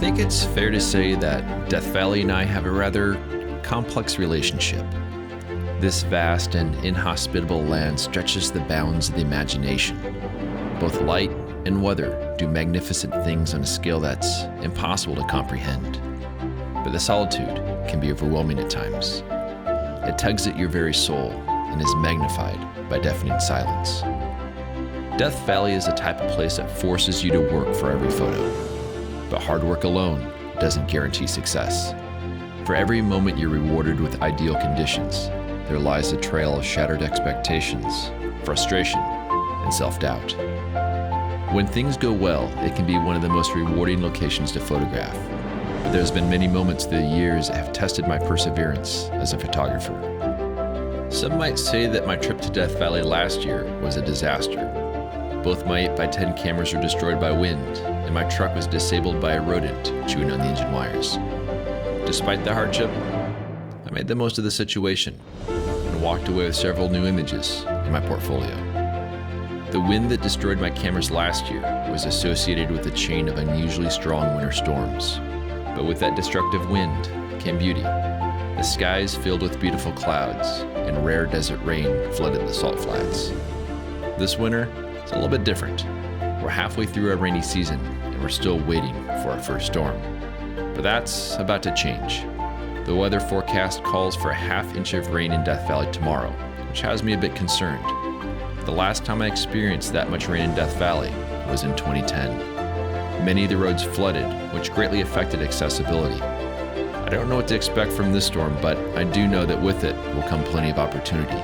think it's fair to say that Death Valley and I have a rather complex relationship. This vast and inhospitable land stretches the bounds of the imagination. Both light and weather do magnificent things on a scale that's impossible to comprehend. But the solitude can be overwhelming at times. It tugs at your very soul and is magnified by deafening silence. Death Valley is the type of place that forces you to work for every photo. But hard work alone doesn't guarantee success. For every moment you're rewarded with ideal conditions, there lies a trail of shattered expectations, frustration, and self-doubt. When things go well, it can be one of the most rewarding locations to photograph. But there's been many moments through the years that have tested my perseverance as a photographer. Some might say that my trip to Death Valley last year was a disaster. Both my 8x10 cameras were destroyed by wind, and my truck was disabled by a rodent chewing on the engine wires. Despite the hardship, I made the most of the situation and walked away with several new images in my portfolio. The wind that destroyed my cameras last year was associated with a chain of unusually strong winter storms. But with that destructive wind came beauty. The skies filled with beautiful clouds, and rare desert rain flooded the salt flats. This winter, it's a little bit different. We're halfway through our rainy season, and we're still waiting for our first storm. But that's about to change. The weather forecast calls for a ½ inch of rain in Death Valley tomorrow, which has me a bit concerned. The last time I experienced that much rain in Death Valley was in 2010. Many of the roads flooded, which greatly affected accessibility. I don't know what to expect from this storm, but I do know that with it will come plenty of opportunity,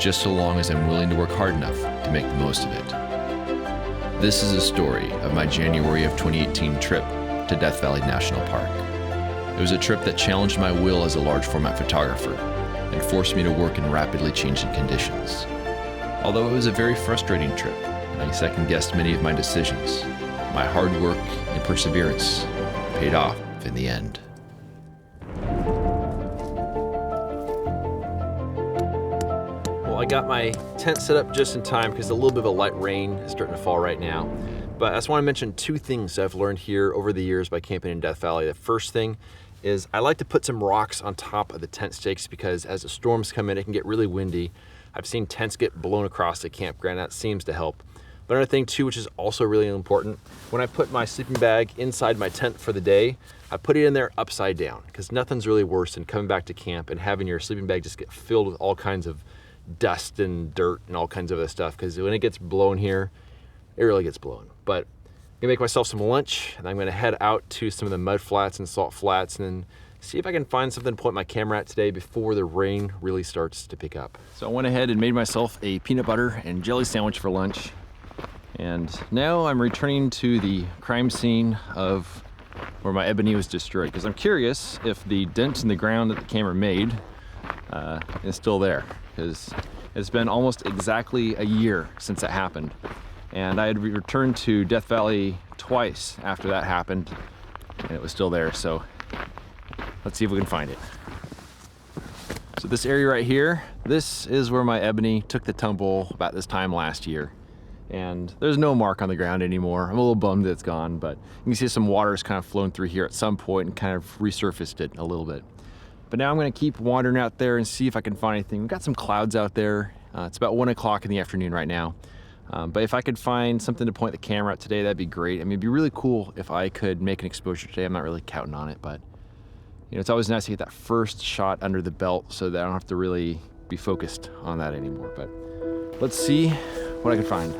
just so long as I'm willing to work hard enough to make the most of it. This is a story of my January of 2018 trip to Death Valley National Park. It was a trip that challenged my will as a large format photographer and forced me to work in rapidly changing conditions. Although it was a very frustrating trip, and I second-guessed many of my decisions, my hard work and perseverance paid off in the end. Well, I got my tent set up just in time because a little bit of a light rain is starting to fall right now. But I just want to mention two things I've learned here over the years by camping in Death Valley. The first thing is I like to put some rocks on top of the tent stakes because as the storms come in, it can get really windy. I've seen tents get blown across the campground. That seems to help. But another thing too, which is also really important, when I put my sleeping bag inside my tent for the day, I put it in there upside down because nothing's really worse than coming back to camp and having your sleeping bag just get filled with all kinds of dust and dirt and all kinds of other stuff, because when it gets blown here, it really gets blown. But I'm gonna make myself some lunch, and I'm gonna head out to some of the mud flats and salt flats and then see if I can find something to point my camera at today before the rain really starts to pick up. So I went ahead and made myself a peanut butter and jelly sandwich for lunch. And now I'm returning to the crime scene of where my ebony was destroyed, because I'm curious if the dent in the ground that the camera made is still there, because it's been almost exactly a year since that happened. And I had returned to Death Valley twice after that happened, and it was still there. So let's see if we can find it. So this area right here, this is where my ebony took the tumble about this time last year. And there's no mark on the ground anymore. I'm a little bummed that it's gone, but you can see some water's kind of flown through here at some point and kind of resurfaced it a little bit. But now I'm gonna keep wandering out there and see if I can find anything. We've got some clouds out there. It's about 1 o'clock in the afternoon right now. But if I could find something to point the camera at today, that'd be great. I mean, it'd be really cool if I could make an exposure today. I'm not really counting on it, but you know, it's always nice to get that first shot under the belt so that I don't have to really be focused on that anymore. But let's see what I can find.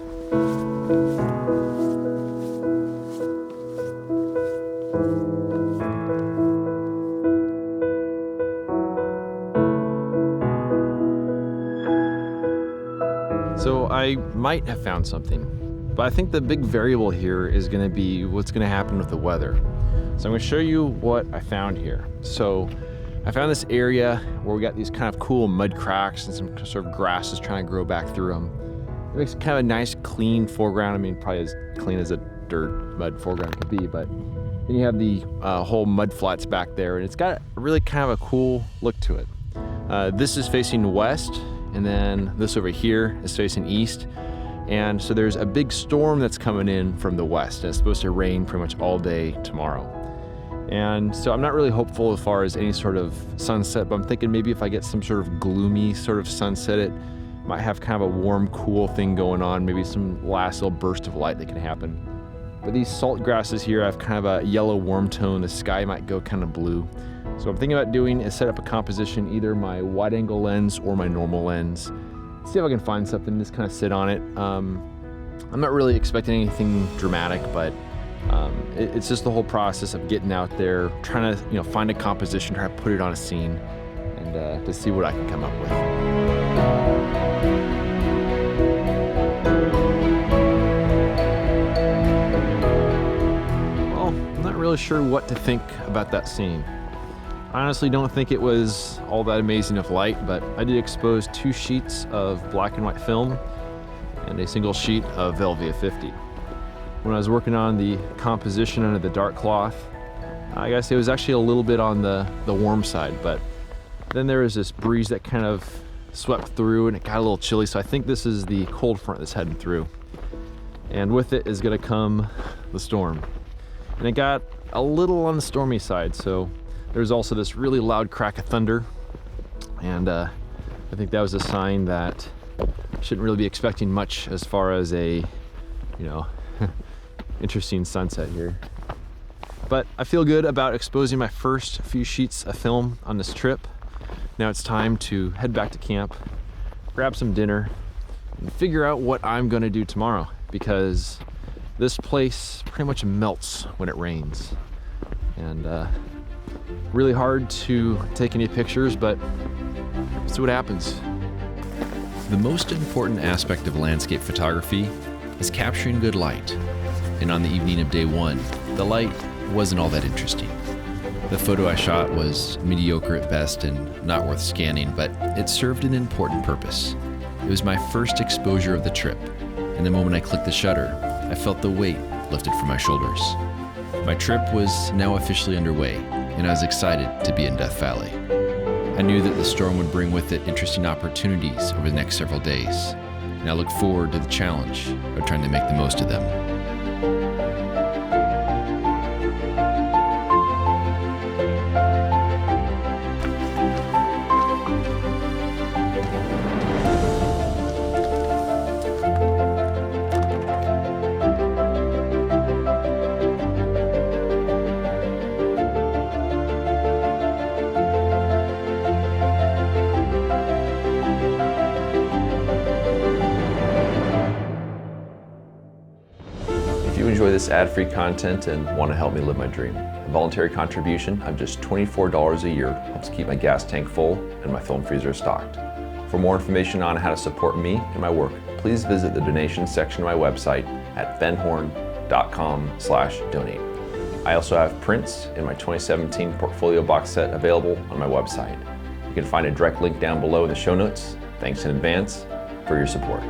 So I might have found something, but I think the big variable here is going to be what's going to happen with the weather. So I'm going to show you what I found here. So I found this area where we got these kind of cool mud cracks and some sort of grass is trying to grow back through them. It makes kind of a nice clean foreground. I mean, probably as clean as a dirt mud foreground could be, but then you have the whole mud flats back there, and it's got a really kind of a cool look to it. This is facing west, and then this over here is facing east. And so there's a big storm that's coming in from the west, and it's supposed to rain pretty much all day tomorrow. And so I'm not really hopeful as far as any sort of sunset, but I'm thinking maybe if I get some sort of gloomy sort of sunset, it might have kind of a warm, cool thing going on, maybe some last little burst of light that can happen. But these salt grasses here have kind of a yellow warm tone. The sky might go kind of blue. So what I'm thinking about doing is set up a composition, either my wide angle lens or my normal lens. See if I can find something, just kind of sit on it. I'm not really expecting anything dramatic, but it's just the whole process of getting out there, trying to find a composition, try to put it on a scene, and to see what I can come up with. Well, I'm not really sure what to think about that scene. I honestly don't think it was all that amazing of light, but I did expose 2 sheets of black and white film and a single sheet of Velvia 50. When I was working on the composition under the dark cloth, I guess it was actually a little bit on the warm side, but then there was this breeze that kind of swept through and it got a little chilly, so I think this is the cold front that's heading through. And with it is gonna come the storm. And it got a little on the stormy side, so there's also this really loud crack of thunder, and I think that was a sign that I shouldn't really be expecting much as far as a, interesting sunset here. But I feel good about exposing my first few sheets of film on this trip. Now it's time to head back to camp, grab some dinner, and figure out what I'm gonna do tomorrow, because this place pretty much melts when it rains. And really hard to take any pictures, but see what happens. The most important aspect of landscape photography is capturing good light. And on the evening of day 1, the light wasn't all that interesting. The photo I shot was mediocre at best and not worth scanning, but it served an important purpose. It was my first exposure of the trip, and the moment I clicked the shutter, I felt the weight lifted from my shoulders. My trip was now officially underway, and I was excited to be in Death Valley. I knew that the storm would bring with it interesting opportunities over the next several days, and I look forward to the challenge of trying to make the most of them. If you enjoy this ad-free content and want to help me live my dream, a voluntary contribution of just $24 a year helps keep my gas tank full and my film freezer stocked. For more information on how to support me and my work, please visit the donation section of my website at benhorne.com/donate. I also have prints in my 2017 portfolio box set available on my website. You can find a direct link down below in the show notes. Thanks in advance for your support.